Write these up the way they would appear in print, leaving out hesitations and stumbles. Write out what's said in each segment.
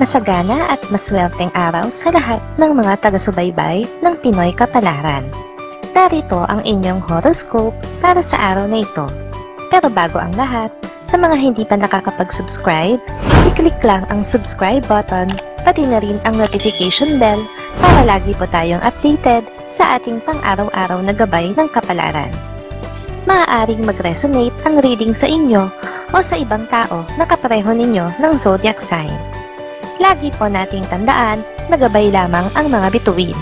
Masagana at maswerteng araw sa lahat ng mga taga-subaybay ng Pinoy Kapalaran. Narito ang inyong horoscope para sa araw na ito. Pero bago ang lahat, sa mga hindi pa nakakapag-subscribe, i-click lang ang subscribe button, pati na rin ang notification bell para lagi po tayong updated sa ating pang-araw-araw na gabay ng kapalaran. Maaaring mag-resonate ang reading sa inyo o sa ibang tao na kapareho ninyo ng zodiac sign. Lagi po nating tandaan na gabay lamang ang mga bituin.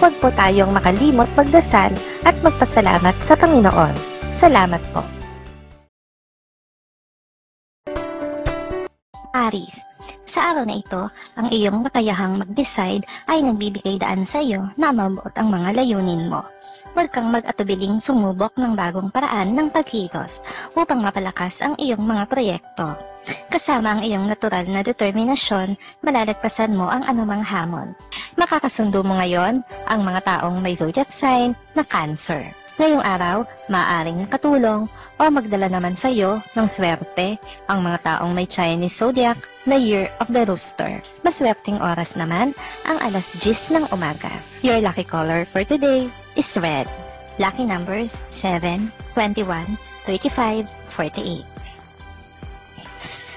Huwag po tayong makalimot magdasal at magpasalamat sa Panginoon. Salamat po. Aries, sa araw na ito, ang iyong makayahang mag-decide ay nagbibigay daan sa iyo na mabuot ang mga layunin mo. Huwag kang mag-atubiling sumubok ng bagong paraan ng pagkilos upang mapalakas ang iyong mga proyekto. Kasama ang iyong natural na determinasyon, malalagpasan mo ang anumang hamon. Makakasundo mo ngayon ang mga taong may zodiac sign na Cancer. Ngayong araw, maaaring nakatulong o magdala naman sa iyo ng swerte ang mga taong may Chinese zodiac na Year of the Rooster. Maswerteng oras naman ang alas 10 ng umaga. Your lucky color for today is red. Lucky numbers 7, 21, 35, 48.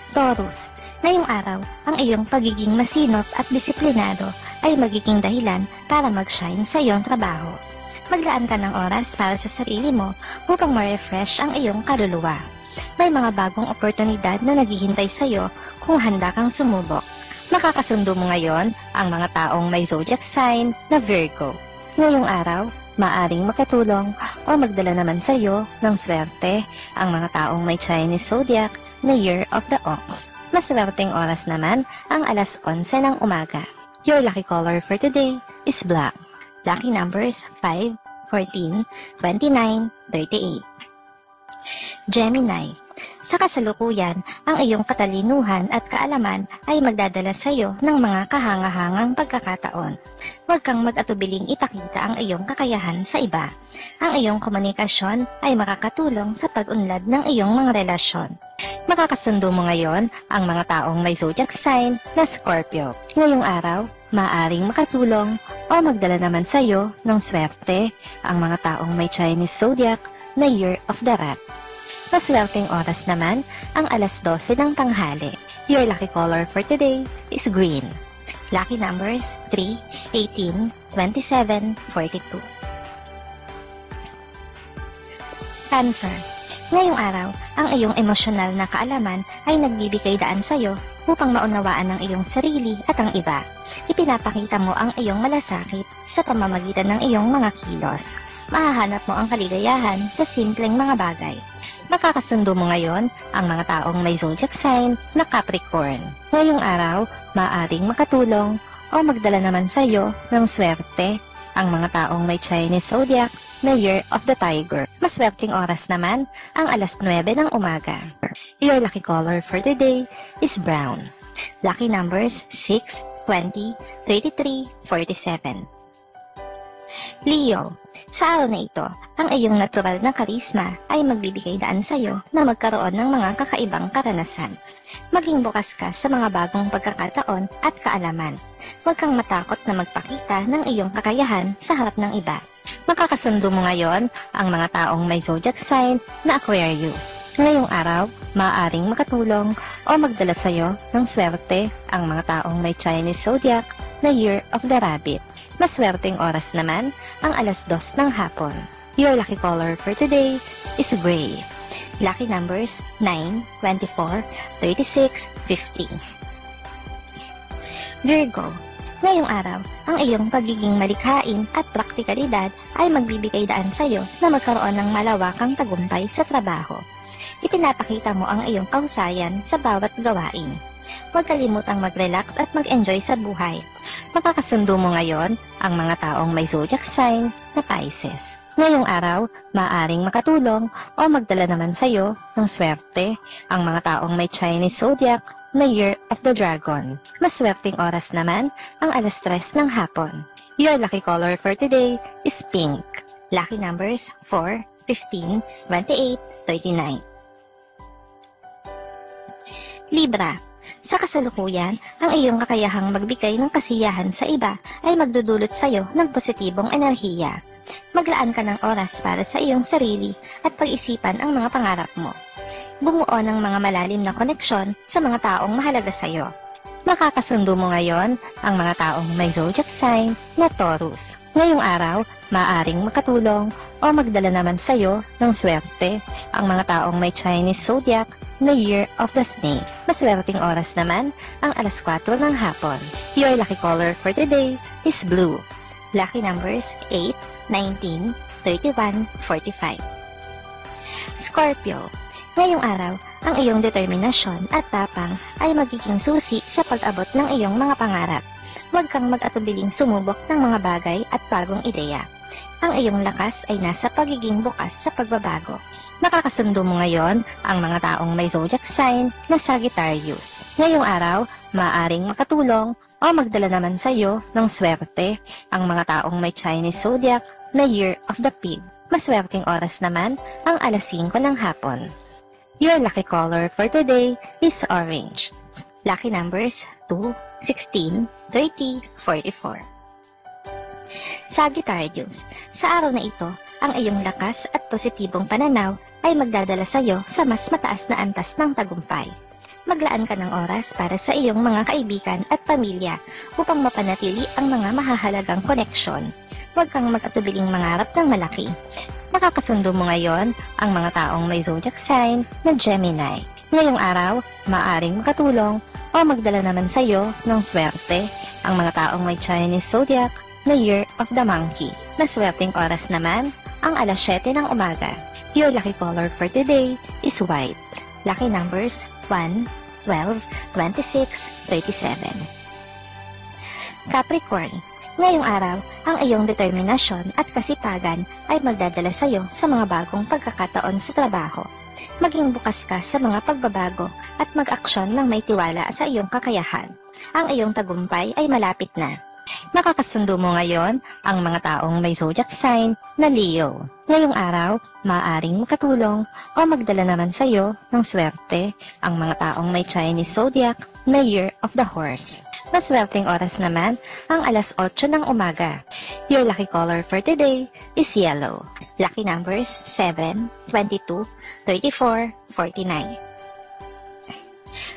Taurus, ngayong araw, ang iyong pagiging masinop at disiplinado ay magiging dahilan para mag-shine sa iyong trabaho. Maglaan ka ng oras para sa sarili mo upang ma-refresh ang iyong kaluluwa. May mga bagong oportunidad na naghihintay sa iyo kung handa kang sumubok. Makakasundo mo ngayon ang mga taong may zodiac sign na Virgo. Ngayong araw, maaring makatulong o magdala naman sa iyo ng swerte ang mga taong may Chinese zodiac na Year of the Ox. Maswerteng oras naman ang alas 11 ng umaga. Your lucky color for today is black. Lucky numbers 5, 14, 29, 38. Gemini, sa kasalukuyan, ang iyong katalinuhan at kaalaman ay magdadala sa iyo ng mga kahangahangang pagkakataon. Huwag kang mag-atubiling ipakita ang iyong kakayahan sa iba. Ang iyong komunikasyon ay makakatulong sa pag-unlad ng iyong mga relasyon. Makakasundo mo ngayon ang mga taong may zodiac sign na Scorpio. Ngayong araw, maaaring makatulong o magdala naman sa iyo ng swerte ang mga taong may Chinese zodiac na Year of the Rat. Maswerteng oras naman ang alas 12 ng tanghali. Your lucky color for today is green. Lucky numbers 3, 18, 27, 42. Cancer, ngayong araw, ang iyong emosyonal na kaalaman ay nagbibigay daan sa iyo upang maunawaan ang iyong sarili at ang iba. Ipinapakita mo ang iyong malasakit sa pamamagitan ng iyong mga kilos. Mahahanap mo ang kaligayahan sa simpleng mga bagay. Makakasundo mo ngayon ang mga taong may zodiac sign na Capricorn. Ngayong araw, maaaring makatulong o magdala naman sa iyo ng swerte ang mga taong may Chinese zodiac na Year of the Tiger. Maswerteng oras naman ang alas 9 ng umaga. Your lucky color for today is brown. Lucky numbers 6, 20, 33, 47. Leo, sa araw na ito, ang iyong natural na karisma ay magbibigay daan sa iyo na magkaroon ng mga kakaibang karanasan. Maging bukas ka sa mga bagong pagkakataon at kaalaman. Huwag kang matakot na magpakita ng iyong kakayahan sa harap ng iba. Makakasundo mo ngayon ang mga taong may zodiac sign na Aquarius. Ngayong araw, maaaring makatulong o magdala sa iyo ng swerte ang mga taong may Chinese zodiac na Year of the Rabbit. Maswerteng oras naman ang alas 2 ng hapon. Your lucky color for today is gray. Lucky numbers 9, 24, 36, 50. Virgo, ngayong araw, ang iyong pagiging malikhain at praktikalidad ay magbibigay daan sa iyo na magkaroon ng malawakang tagumpay sa trabaho. Ipinapakita mo ang iyong kahusayan sa bawat gawain. Huwag kalimutang mag-relax at mag-enjoy sa buhay. Makakasundo mo ngayon ang mga taong may zodiac sign na Pisces. Ngayong araw, maaaring makatulong o magdala naman sa iyo ng swerte ang mga taong may Chinese zodiac na Year of the Dragon. Maswerteng oras naman ang alas 3 ng hapon. Your lucky color for today is pink. Lucky numbers 4, 15, 28, 39. Libra, Sa kasalukuyan, ang iyong kakayahang magbigay ng kasiyahan sa iba ay magdudulot sa iyo ng positibong enerhiya. Maglaan ka ng oras para sa iyong sarili at pag-isipan ang mga pangarap mo. Bumuo ng mga malalim na koneksyon sa mga taong mahalaga sa iyo. Makakasundo mo ngayon ang mga taong may zodiac sign na Taurus. Ngayong araw, maaaring makatulong o magdala naman sa iyo ng swerte ang mga taong may Chinese zodiac na Year of the Snake. Maswerteng oras naman ang alas 4 ng hapon. Your lucky color for today is blue. Lucky numbers 8, 19, 31, 45. Scorpio. Ngayong araw, ang iyong determinasyon at tapang ay magiging susi sa pag-abot ng iyong mga pangarap. Huwag kang mag-atubiling sumubok ng mga bagay at bagong ideya. Ang iyong lakas ay nasa pagiging bukas sa pagbabago. Makakasundo mo ngayon ang mga taong may zodiac sign na Sagittarius. Ngayong araw, maaaring makatulong o magdala naman sa iyo ng swerte ang mga taong may Chinese zodiac na Year of the Pig. Maswerteng oras naman ang alas 5 ng hapon. Your lucky color for today is orange. Lucky numbers 2, 16, 30, 44. Sagittarius, sa araw na ito, ang iyong lakas at positibong pananaw ay magdadala sa iyo sa mas mataas na antas ng tagumpay. Maglaan ka ng oras para sa iyong mga kaibigan at pamilya upang mapanatili ang mga mahahalagang koneksyon. Huwag kang mag-atubiling mangarap ng malaki. Nakakasundo mo ngayon ang mga taong may zodiac sign na Gemini. Ngayong araw, maaaring makatulong o magdala naman sa iyo ng swerte ang mga taong may Chinese zodiac na Year of the Monkey. Maswerteng oras naman ang alas 7 ng umaga. Your lucky color for today is white. Lucky numbers 1, 12, 26, 37. Capricorn. Ngayong araw, ang iyong determinasyon at kasipagan ay magdadala sa iyo sa mga bagong pagkakataon sa trabaho. Maging bukas ka sa mga pagbabago at mag-aksyon ng may tiwala sa iyong kakayahan. Ang iyong tagumpay ay malapit na. Makakasundo mo ngayon ang mga taong may zodiac sign na Leo. Ngayong araw, maaaring makatulong o magdala naman sa iyo ng swerte ang mga taong may Chinese zodiac na Year of the Horse. Maswerteng oras naman ang alas 8 ng umaga. Your lucky color for today is yellow. Lucky numbers 7, 22, 34, 49.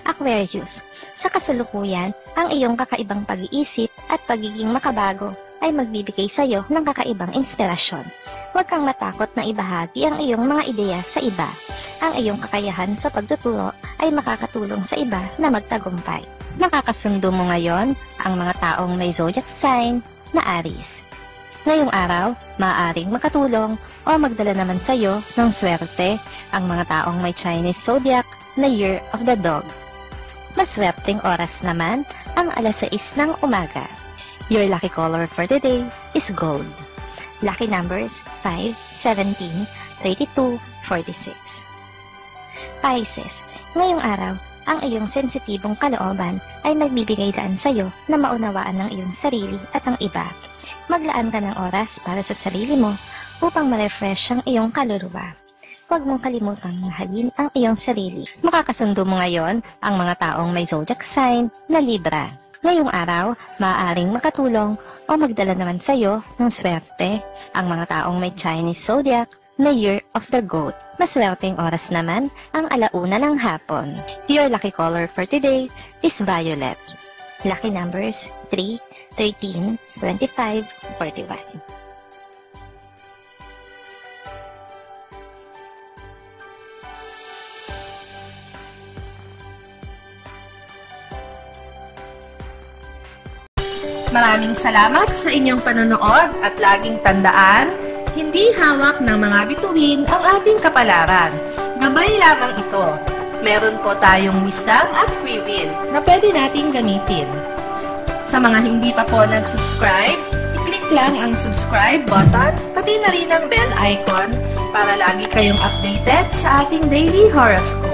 Aquarius, sa kasalukuyan, ang iyong kakaibang pag-iisip at pagiging makabago ay magbibigay sa iyo ng kakaibang inspirasyon. Huwag kang matakot na ibahagi ang iyong mga ideya sa iba. Ang iyong kakayahan sa pagtuturo ay makakatulong sa iba na magtagumpay. Makakasundo mo ngayon ang mga taong may zodiac sign na Aries. Ngayong araw, maaaring makatulong o magdala naman sa iyo ng swerte ang mga taong may Chinese zodiac na Year of the Dog. Maswerteng oras naman ang alas 6 ng umaga. Your lucky color for today is gold. Lucky numbers 5, 17, 32, 46. Pisces, ngayong araw, ang iyong sensitibong kalooban ay magbibigay daan sa iyo na maunawaan ng iyong sarili at ang iba. Maglaan ka ng oras para sa sarili mo upang ma-refresh ang iyong kaluluwa. Huwag mong kalimutang mahalin ang iyong sarili. Makakasundo mo ngayon ang mga taong may zodiac sign na Libra. Ngayong araw, maaaring makatulong o magdala naman sa iyo ng swerte ang mga taong may Chinese zodiac na Year of the Goat. Maswerteng oras naman ang alauna ng hapon. Your lucky color for today is violet. Lucky numbers 3, 13, 25, 41. Maraming salamat sa inyong panonood at laging tandaan, hindi hawak ng mga bituin ang ating kapalaran. Gabay lamang ito. Meron po tayong wisdom at free will na pwede nating gamitin. Sa mga hindi pa po nag-subscribe, i-click lang ang subscribe button, pati na rin ang bell icon para lagi kayong updated sa ating daily horoscope.